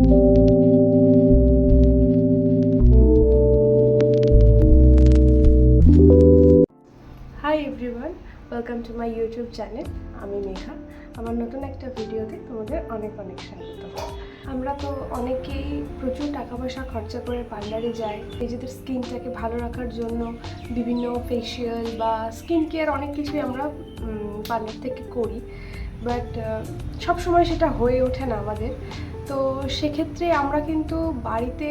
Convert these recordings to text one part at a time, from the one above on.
Hi everyone, welcome to my YouTube channel. আমি মেঘা। আমার নতুন একটা ভিডিওতে তোমাদের অনেক অনেক স্বাগত। আমরা তো অনেকেই প্রচুর টাকা পয়সা খরচা করে পার্লারে যাই নিজেদের স্কিনটাকে ভালো রাখার জন্য। বিভিন্ন ফেশিয়াল বা স্কিন কেয়ার অনেক কিছুই আমরা পার্লার থেকে করি, বাট সবসময় সেটা হয়ে ওঠে না আমাদের। তো সেক্ষেত্রে আমরা কিন্তু বাড়িতে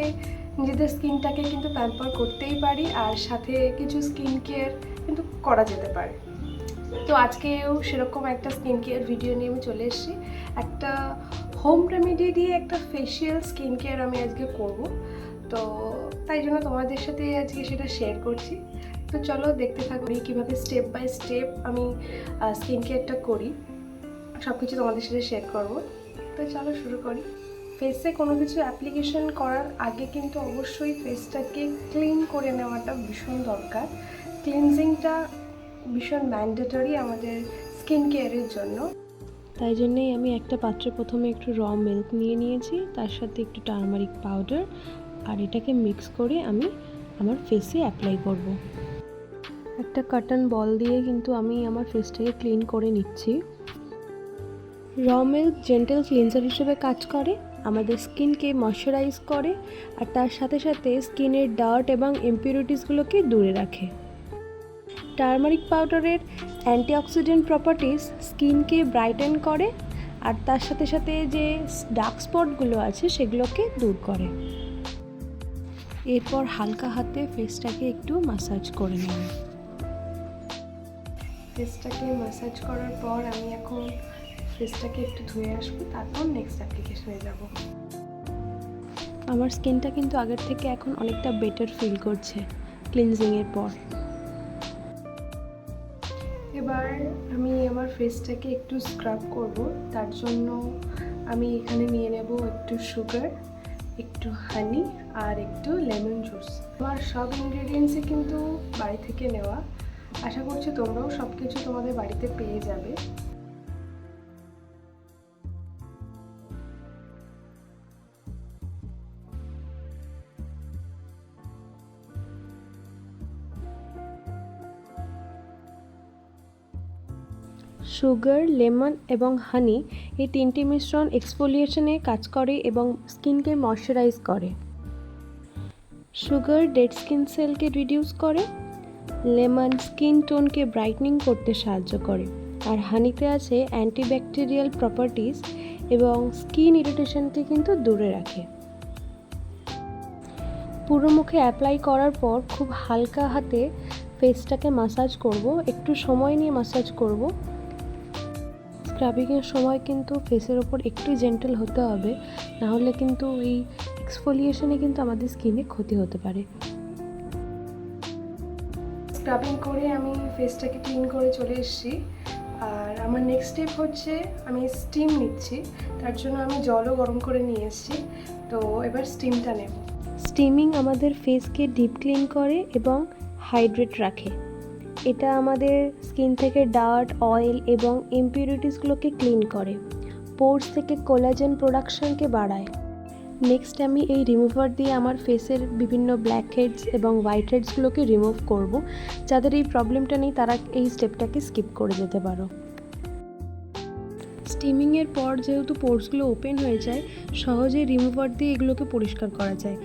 নিজেদের স্কিনটাকে কিন্তু প্যাম্পার করতেই পারি, আর সাথে কিছু স্কিন কেয়ার কিন্তু করা যেতে পারে। তো আজকেও সেরকম একটা স্কিন কেয়ার ভিডিও নিয়ে আমি চলে এসেছি। একটা হোম রেমেডি দিয়ে একটা ফেশিয়াল স্কিন কেয়ার আমি আজকে করব, তো তাই জন্য তোমাদের সাথে আজকে সেটা শেয়ার করছি। তো চলো দেখতে থাকো কীভাবে স্টেপ বাই স্টেপ আমি স্কিন কেয়ারটা করি, সব কিছু তোমাদের সাথে শেয়ার করব। তো চলো শুরু করি। ফেসে কোনো কিছু অ্যাপ্লিকেশন করার আগে কিন্তু অবশ্যই ফেসটাকে ক্লিন করে নেওয়াটা ভীষণ দরকার। ক্লিনজিংটা ভীষণ ম্যান্ডেটরি আমাদের স্কিন কেয়ারের জন্য। তাই জন্যই আমি একটা পাত্রে প্রথমে একটু র মিল্ক নিয়ে নিয়েছি, তার সাথে একটু টারমারিক পাউডার, আর এটাকে মিক্স করে আমি আমার ফেসে অ্যাপ্লাই করব। একটা কটন বল দিয়ে কিন্তু আমি আমার ফেসটাকে ক্লিন করে নিচ্ছি। র মিল্ক জেন্টাল ক্লিনজার হিসেবে কাজ করে, আমাদের স্কিনকে ময়শ্চারাইজ করে, আর তার সাথে সাথে স্কিনের ডার্ট এবং ইমপিউরিটিসগুলোকে দূরে রাখে। টারমারিক পাউডারের অ্যান্টিঅক্সিডেন্ট প্রপার্টিস স্কিনকে ব্রাইটেন করে, আর তার সাথে সাথে যে ডার্ক স্পটগুলো আছে সেগুলোকে দূর করে। এরপর হালকা হাতে ফেসটাকে একটু ম্যাসাজ করে নেব। ফেসটাকে ম্যাসাজ করার পর আমি এখন ফেসটাকে একটু ধুয়ে আসবো, তারপর নেক্সট অ্যাপ্লিকেশনে যাব। আমার স্কিনটা কিন্তু আগের থেকে এখন অনেকটা বেটার ফিল করছে ক্লিনজিংয়ের পর। এবার আমি আমার ফেসটাকে একটু স্ক্রাব করব, তার জন্য আমি এখানে নিয়ে নেব একটু সুগার, একটু হানি আর একটু লেমন জুস। আমার সব ইনগ্রেডিয়েন্টসই কিন্তু বাড়ি থেকে নেওয়া। আশা করছি তোমরাও সব কিছু তোমাদের বাড়িতে পেয়ে যাবে। সুগার, লেমন এবং হানি এই তিনটি মিশ্রণ এক্সফোলিয়েশনে কাজ করে এবং স্কিনকে ময়শ্চারাইজ করে। সুগার ডেড স্কিন সেলকে রিডিউস করে, লেমন স্কিন টোনকে ব্রাইটনিং করতে সাহায্য করে, আর হানিতে আছে অ্যান্টিব্যাকটেরিয়াল প্রপার্টিস এবং স্কিন ইরিটেশনকে কিন্তু দূরে রাখে। পুরো মুখে অ্যাপ্লাই করার পর খুব হালকা হাতে ফেসটাকে ম্যাসাজ করব, একটু সময় নিয়ে ম্যাসাজ করব। স্ক্রাবিংয়ের সময় কিন্তু ফেসের ওপর একটু জেন্টেল হতে হবে, নাহলে কিন্তু এই এক্সফোলিয়েশনে কিন্তু আমাদের স্কিনে ক্ষতি হতে পারে। স্ক্রাবিং করে আমি ফেসটাকে ক্লিন করে চলে এসেছি, আর আমার নেক্সট স্টেপ হচ্ছে আমি স্টিম নিচ্ছি। তার জন্য আমি জলও গরম করে নিয়ে এসেছি, তো এবার স্টিমটা নেব। স্টিমিং আমাদের ফেসকে ডিপ ক্লিন করে এবং হাইড্রেট রাখে। এটা আমাদের স্কিন থেকে ডার্ট, অয়েল এবং ইমপিউরিটিসগুলোকে ক্লিন করে, পোর্স থেকে কোলাজেন প্রোডাকশনকে বাড়ায়। নেক্সট আমি এই রিমুভার দিয়ে আমার ফেসের বিভিন্ন ব্ল্যাক হেডস এবং হোয়াইট হেডসগুলোকে রিমুভ করব। যাদের এই প্রবলেমটা নেই তারা এই স্টেপটাকে স্কিপ করে যেতে পারো। স্টিমিংয়ের পর যেহেতু পোর্সগুলো ওপেন হয়ে যায়, সহজে রিমুভার দিয়ে এগুলোকে পরিষ্কার করা যায়।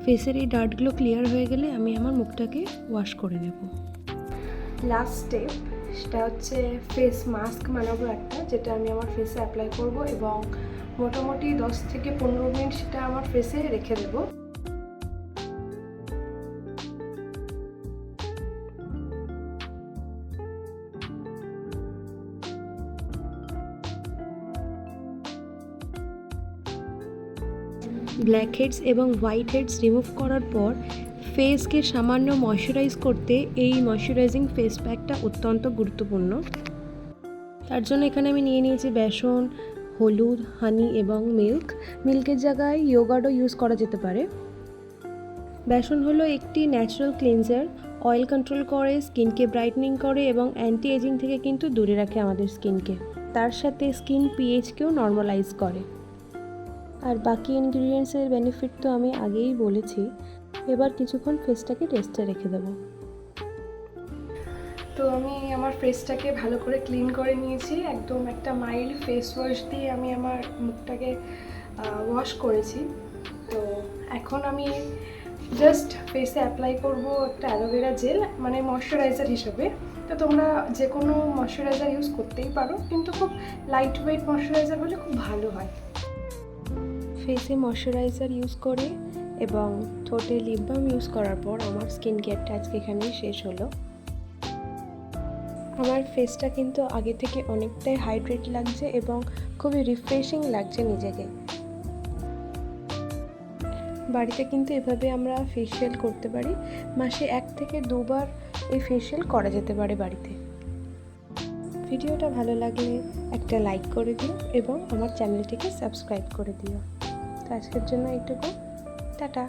ফেসের এই ডার্টগুলো ক্লিয়ার হয়ে গেলে আমি আমার মুখটাকে ওয়াশ করে নেব। লাস্ট স্টেপ সেটা হচ্ছে ফেস মাস্ক বানাবো একটা, যেটা আমি আমার ফেসে অ্যাপ্লাই করব এবং মোটামুটি 10 থেকে 15 মিনিট সেটা আমার ফেসে রেখে দেবো। ব্ল্যাক হেডস এবং হোয়াইট হেডস রিমুভ করার পর ফেসকে সামান্য ময়শ্চারাইজ করতে এই ময়শ্চারাইজিং ফেস প্যাকটা অত্যন্ত গুরুত্বপূর্ণ। তার জন্য এখানে আমি নিয়ে নিয়েছি বেসন, হলুদ, হানি এবং মিল্কের জায়গায় ইয়োগার্টও ইউজ করা যেতে পারে। বেসন হলো একটি ন্যাচারাল ক্লিনজার, অয়েল কন্ট্রোল করে, স্কিনকে ব্রাইটনিং করে এবং অ্যান্টি এজিং থেকে কিন্তু দূরে রাখে আমাদের স্কিনকে। তার সাথে স্কিন পিএইচকেও নর্মালাইজ করে। আর বাকি ইনগ্রিডিয়েন্টসের বেনিফিট তো আমি আগেই বলেছি। এবার কিছুক্ষণ ফেসটাকে রেস্টে রেখে দেবো। তো আমি আমার ফেসটাকে ভালো করে ক্লিন করে নিয়েছি, একদম একটা মাইল্ড ফেস ওয়াশ দিয়ে আমি আমার মুখটাকে ওয়াশ করেছি। তো এখন আমি জাস্ট ফেসে অ্যাপ্লাই করব একটা অ্যালোভেরা জেল, মানে ময়শ্চারাইজার হিসেবে। তো তোমরা যে কোনো ময়শ্চারাইজার ইউজ করতেই পারো, কিন্তু খুব লাইট ওয়েট ময়শ্চারাইজার হলে খুব ভালো হয়। ফেসে ময়শ্চারাইজার ইউজ করে এবং ঠোঁটে লিপ বাম ইউজ করার পর আমার স্কিন কেয়ারটা আজকে এখানেই শেষ হলো। আমার ফেসটা কিন্তু আগে থেকে অনেকটাই হাইড্রেট লাগছে এবং খুবই রিফ্রেশিং লাগছে নিজেকে। বাড়িতে কিন্তু এভাবে আমরা ফেসিয়াল করতে পারি, মাসে 1 থেকে 2 বার এই ফেসিয়াল করা যেতে পারে বাড়িতে। ভিডিওটা ভালো লাগলে একটা লাইক করে দিও এবং আমার চ্যানেলটিকে সাবস্ক্রাইব করে দিও। তো আজকের জন্য এইটুকু, টাটা।